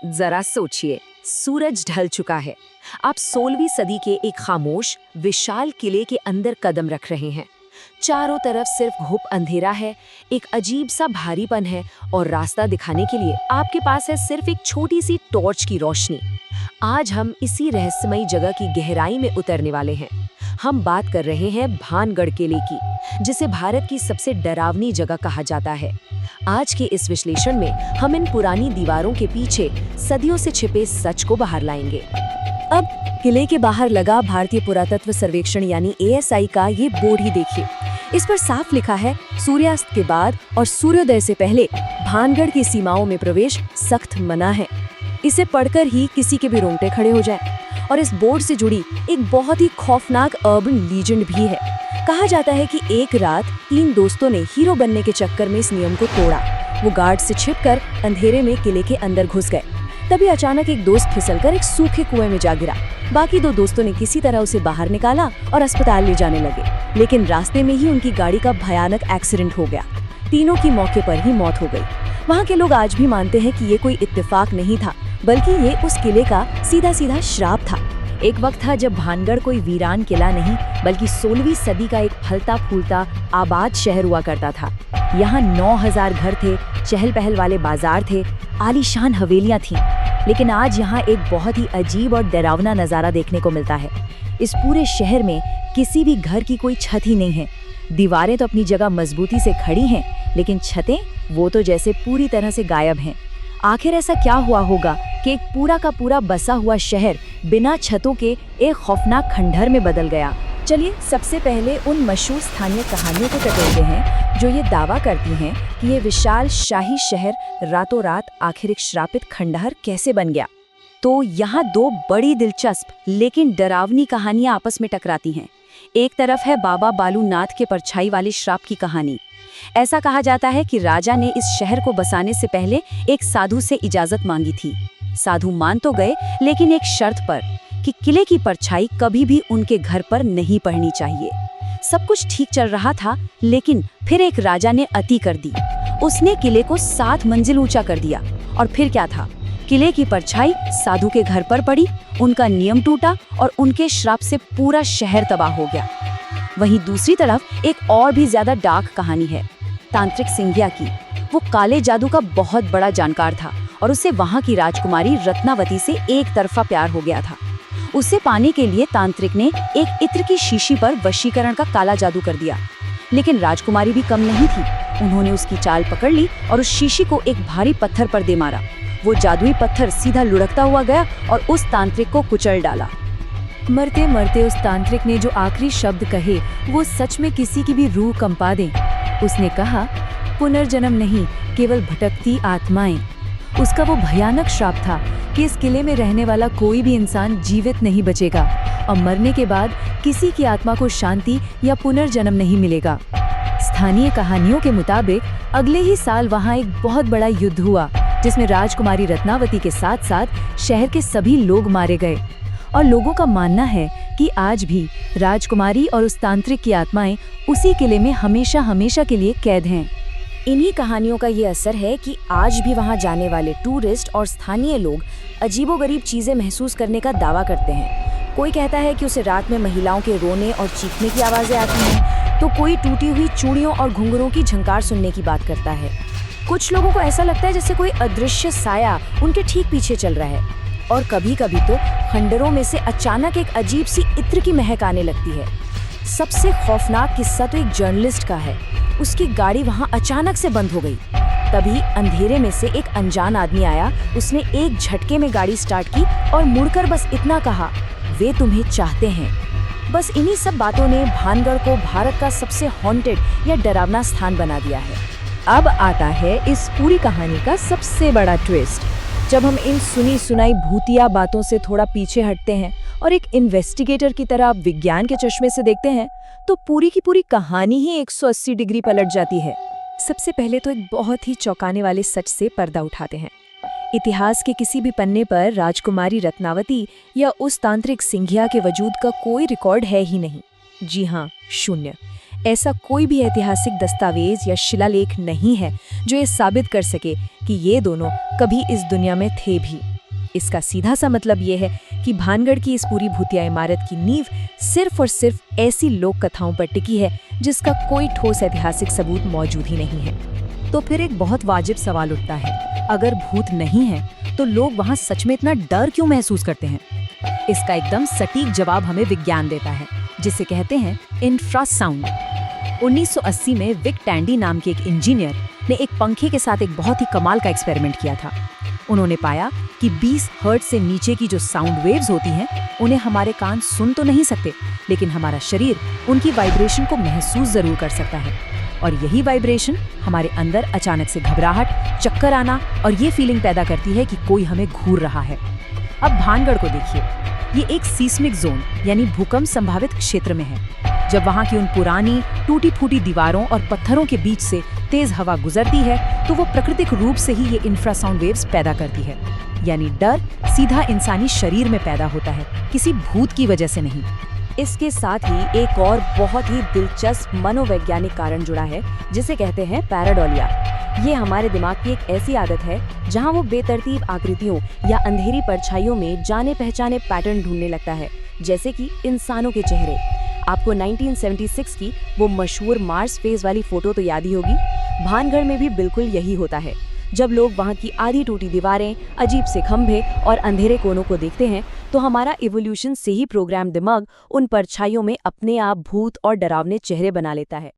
जरा सोचिए, सूरज ढल चुका है। आप 16वीं सदी के एक खामोश विशाल किले के अंदर कदम रख रहे हैं। चारों तरफ सिर्फ घुप अंधेरा है, एक अजीब सा भारीपन है और रास्ता दिखाने के लिए आपके पास है सिर्फ एक छोटी सी टॉर्च की रोशनी। आज हम इसी रहस्यमयी जगह की गहराई में उतरने वाले हैं। हम बात कर रहे हैं भानगढ़ किले की, जिसे भारत की सबसे डरावनी जगह कहा जाता है। आज के इस विश्लेषण में हम इन पुरानी दीवारों के पीछे सदियों से छिपे सच को बाहर लाएंगे। अब किले के बाहर लगा भारतीय पुरातत्व सर्वेक्षण यानी ASI का ये बोर्ड ही देखिए। इस पर साफ लिखा है, सूर्यास्त के बाद और सूर्योदय से पहले भानगढ़ की सीमाओं में प्रवेश सख्त मना है। इसे पढ़कर ही किसी के भी रोंगटे खड़े हो जाए। और इस बोर्ड से जुड़ी एक बहुत ही खौफनाक अर्बन लीजेंड भी है। कहा जाता है कि एक रात 3 दोस्तों ने हीरो बनने के चक्कर में इस नियम को तोड़ा। वो गार्ड से छिपकर अंधेरे में किले के अंदर घुस गए। तभी अचानक एक दोस्त फिसलकर एक सूखे कुएं में जा गिरा। बाकी 2 दोस्तों ने किसी तरह उसे बाहर निकाला और अस्पताल ले जाने लगे, लेकिन रास्ते में ही उनकी गाड़ी का भयानक एक्सीडेंट हो गया। तीनों की मौके पर ही मौत हो गई। वहाँ के लोग आज भी मानते हैं कि ये कोई इत्तेफाक नहीं था, बल्कि ये उस किले का सीधा श्राप था। एक वक्त था जब भानगढ़ कोई वीरान किला नहीं, बल्कि 16वीं सदी का एक फलता फूलता आबाद शहर हुआ करता था। यहाँ 9000 घर थे, चहल पहल वाले बाजार थे, आलीशान हवेलियाँ थीं। लेकिन आज यहाँ एक बहुत ही अजीब और डरावना नज़ारा देखने को मिलता है। इस पूरे शहर में किसी भी घर की कोई छत ही नहीं है। दीवारें तो अपनी जगह मजबूती से खड़ी हैं, लेकिन छतें वो तो जैसे पूरी तरह से गायब हैं। आखिर ऐसा क्या हुआ होगा कि एक पूरा का पूरा बसा हुआ शहर बिना छतों के एक खौफनाक खंडहर में बदल गया? चलिए सबसे पहले उन मशहूर स्थानीय कहानियों को टटोलते हैं जो ये दावा करती हैं कि ये विशाल शाही शहर रातों रात आखिर एक श्रापित खंडहर कैसे बन गया। तो यहाँ 2 बड़ी दिलचस्प लेकिन डरावनी कहानियां आपस में टकराती हैं। एक तरफ है बाबा बालूनाथ के परछाई वाले श्राप की कहानी। ऐसा कहा जाता है कि राजा ने इस शहर को बसाने से पहले एक साधु से इजाजत मांगी थी। साधु मान तो गए, लेकिन एक शर्त पर कि किले की परछाई कभी भी उनके घर पर नहीं पड़नी चाहिए। सब कुछ ठीक चल रहा था, लेकिन फिर एक राजा ने अति कर दी। उसने किले को 7 मंजिल ऊंचा कर दिया। और फिर क्या था, किले की परछाई साधु के घर पर पड़ी, उनका नियम टूटा और उनके श्राप से पूरा शहर तबाह हो गया। वहीं दूसरी तरफ एक और भी ज्यादा डार्क कहानी है तांत्रिक सिंधिया की। वो काले जादू का बहुत बड़ा जानकार था और उसे वहाँ की राजकुमारी रत्नावती से एक तरफा प्यार हो गया था। उसे पाने के लिए तांत्रिक ने एक इत्र की शीशी पर वशीकरण का काला जादू कर दिया। लेकिन राजकुमारी भी कम नहीं थी। उन्होंने उसकी चाल पकड़ ली और उस शीशी को एक भारी पत्थर पर दे मारा। वो जादुई पत्थर सीधा लुढ़कता हुआ गया और उस तांत्रिक को कुचल डाला। मरते मरते उस तांत्रिक ने जो आखिरी शब्द कहे, वो सच में किसी की भी रूह कंपा दें। उसने कहा, पुनर्जन्म नहीं, केवल भटकती आत्माएं। उसका वो भयानक श्राप था कि इस किले में रहने वाला कोई भी इंसान जीवित नहीं बचेगा और मरने के बाद किसी की आत्मा को शांति या पुनर्जन्म नहीं मिलेगा। स्थानीय कहानियों के मुताबिक अगले ही साल वहाँ एक बहुत बड़ा युद्ध हुआ, जिसमें राजकुमारी रत्नावती के साथ साथ शहर के सभी लोग मारे गए। और लोगों का मानना है कि आज भी राजकुमारी और उस तांत्रिक की आत्माएं उसी किले में हमेशा हमेशा के लिए कैद हैं। इन्हीं कहानियों का ये असर है कि आज भी वहाँ जाने वाले टूरिस्ट और स्थानीय लोग अजीबोगरीब चीजें महसूस करने का दावा करते हैं। कोई कहता है कि उसे रात में महिलाओं के रोने और चीखने की आवाजें आती हैं, तो कोई टूटी हुई चूड़ियों और घुंघरों की झंकार सुनने की बात करता है। कुछ लोगों को ऐसा लगता है जैसे कोई अदृश्य साया उनके ठीक पीछे चल रहा है। और कभी कभी तो खंडरों में से अचानक एक अजीब सी इत्र की महक आने लगती है। सबसे खौफनाक किस्सा तो एक जर्नलिस्ट का है। उसकी गाड़ी वहां अचानक से बंद हो गई। तभी अंधेरे में से एक अनजान आदमी आया। उसने एक झटके में गाड़ी स्टार्ट की और मुड़कर बस इतना कहा, वे तुम्हें चाहते हैं। बस इन्हीं सब बातों ने भानगढ़ को भारत का सबसे हॉन्टेड या डरावना स्थान बना दिया है। अब आता है इस पूरी कहानी का सबसे बड़ा ट्विस्ट। जब हम इन सुनी सुनाई भूतिया बातों से थोड़ा पीछे हटते हैं और एक इन्वेस्टिगेटर की तरह विज्ञान के चश्मे से देखते हैं, तो पूरी की पूरी कहानी ही 180 डिग्री पलट जाती है। सबसे पहले तो एक बहुत ही चौंकाने वाले सच से पर्दा उठाते हैं। इतिहास के किसी भी पन्ने पर राजकुमारी रत्नावती या उस तांत्रिक सिंधिया के वजूद का कोई रिकॉर्ड है ही नहीं। जी हाँ, शून्य। ऐसा कोई भी ऐतिहासिक दस्तावेज या शिलालेख नहीं है जो ये साबित कर सके कि ये दोनों कभी इस दुनिया में थे भी। इसका सीधा सा मतलब ये है कि भानगढ़ की इस पूरी भूतिया इमारत की नींव सिर्फ और सिर्फ ऐसी लोक कथाओं पर टिकी है जिसका कोई ठोस ऐतिहासिक सबूत मौजूद ही नहीं है। तो फिर एक बहुत वाजिब सवाल उठता है, अगर भूत नहीं है तो लोग वहाँ सच में इतना डर क्यों महसूस करते हैं? इसका एकदम सटीक जवाब हमें विज्ञान देता है, जिसे कहते हैं इंफ्रासाउंड। 1980 में विक टैंडी नाम के एक इंजीनियर ने एक पंखे के साथ एक बहुत ही कमाल का एक्सपेरिमेंट किया था। उन्होंने पाया कि 20 हर्ट्ज से नीचे की जो साउंड वेव्स होती हैं, उन्हें हमारे कान सुन तो नहीं सकते, लेकिन हमारा शरीर उनकी वाइब्रेशन को महसूस जरूर कर सकता है। और यही वाइब्रेशन हमारे अंदर अचानक से घबराहट, चक्कर आना और ये फीलिंग पैदा करती है कि कोई हमें घूर रहा है। अब भानगढ़ को देखिए, ये एक सीस्मिक जोन यानी भूकंप संभावित क्षेत्र में है। जब वहाँ की उन पुरानी टूटी फूटी दीवारों और पत्थरों के बीच से तेज हवा गुजरती है तो वो प्राकृतिक रूप से ही ये इंफ्रासाउंड वेव्स पैदा करती है। यानी डर सीधा इंसानी शरीर में पैदा होता है, किसी भूत की वजह से नहीं। इसके साथ ही एक और बहुत ही दिलचस्प मनोवैज्ञानिक कारण जुड़ा है, जिसे कहते हैं पैराडोलिया। ये हमारे दिमाग की एक ऐसी आदत है जहाँ वो बेतरतीब आकृतियों या अंधेरी परछाइयों में जाने पहचाने पैटर्न ढूंढने लगता है, जैसे कि इंसानों के चेहरे। आपको 1976 की वो मशहूर मार्स फेज वाली फोटो तो याद ही होगी। भानगढ़ में भी बिल्कुल यही होता है। जब लोग वहाँ की आधी टूटी दीवारें, अजीब से खंभे और अंधेरे कोनों को देखते हैं तो हमारा इवोल्यूशन से ही प्रोग्राम दिमाग उन परछाइयों में अपने आप भूत और डरावने चेहरे बना लेता है।